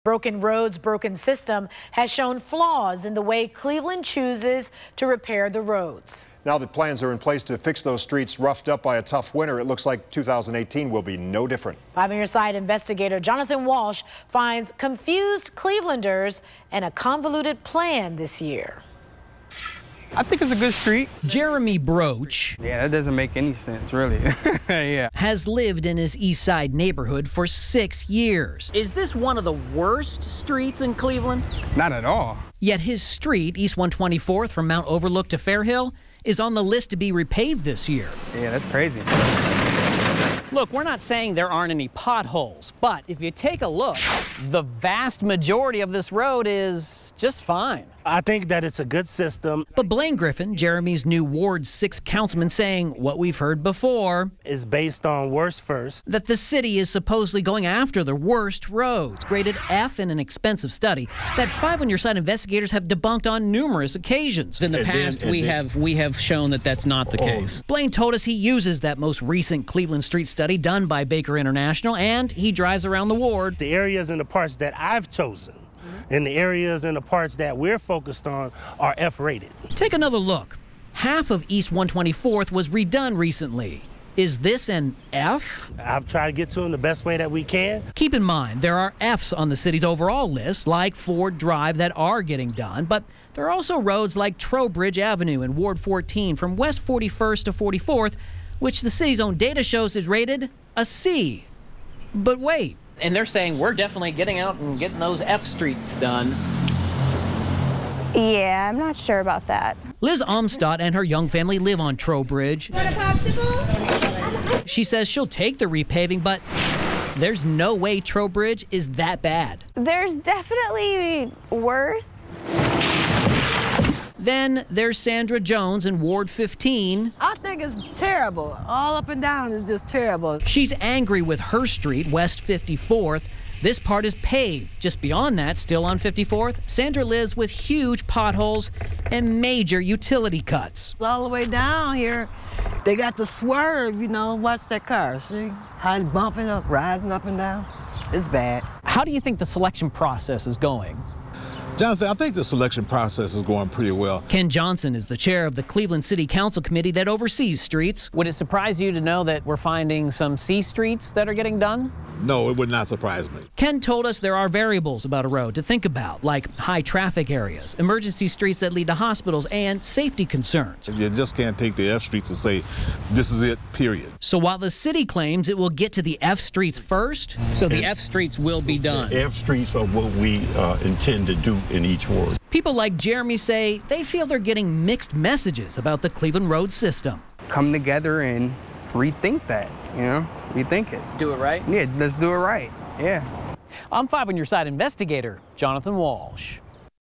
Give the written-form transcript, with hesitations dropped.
Broken roads, broken system has shown flaws in the way Cleveland chooses to repair the roads. Now that plans are in place to fix those streets roughed up by a tough winter, it looks like 2018 will be no different. 5 on your side investigator Jonathan Walsh finds confused Clevelanders and a convoluted plan this year. I think it's a good street. Jeremy Broach, Yeah, that doesn't make any sense, really. Yeah. has lived in his East Side neighborhood for 6 years. Is this one of the worst streets in Cleveland? Not at all. Yet his street, East 124th from Mount Overlook to Fairhill, is on the list to be repaved this year. Yeah, that's crazy. Look, we're not saying there aren't any potholes, but if you take a look, the vast majority of this road is just fine. I think that it's a good system. But Blaine Griffin, Jeremy's new Ward 6 councilman, saying what we've heard before Is based on worst first. that the city is supposedly going after the worst roads, graded F in an expensive study that 5 on your side investigators have debunked on numerous occasions. In the past, we have shown that that's not the case. Blaine told us he uses that most recent Cleveland street study done by Baker International, and he drives around the ward. The areas and the parts that I've chosen and the areas and the parts that we're focused on are F-rated. Take another look. Half of East 124th was redone recently. Is this an F? I've tried to get to them the best way that we can. Keep in mind, there are Fs on the city's overall list, like Ford Drive, that are getting done, but there are also roads like Trowbridge Avenue in Ward 14 from West 41st to 44th, which the city's own data shows is rated a C. But wait. And they're saying we're definitely getting out and getting those F streets done. Yeah, I'm not sure about that. Liz Amstadt and her young family live on Trowbridge. Want a popsicle? She says she'll take the repaving, but there's no way Trowbridge is that bad. There's definitely worse. Then there's Sandra Jones in Ward 15. I think it's terrible. All up and down is just terrible. She's angry with her street, West 54th. This part is paved. Just beyond that, still on 54th, Sandra lives with huge potholes and major utility cuts. All the way down here, they got to swerve, watch that car. See how it's bumping up, rising up and down? It's bad. How do you think the selection process is going? Jonathan, I think the selection process is going pretty well. Ken Johnson is the chair of the Cleveland City Council committee that oversees streets. Would it surprise you to know that we're finding some C streets that are getting done? No, it would not surprise me. Ken told us there are variables about a road to think about, like high traffic areas, emergency streets that lead to hospitals, and safety concerns. You just can't take the F streets and say, this is it, period. So while the city claims it will get to the F streets first, so the F streets will be done. F streets are what we intend to do in each ward. People like Jeremy say they feel they're getting mixed messages about the Cleveland road system. Come together and rethink that, rethink it. Do it right? Yeah, let's do it right, yeah. I'm 5 on your side investigator Jonathan Walsh.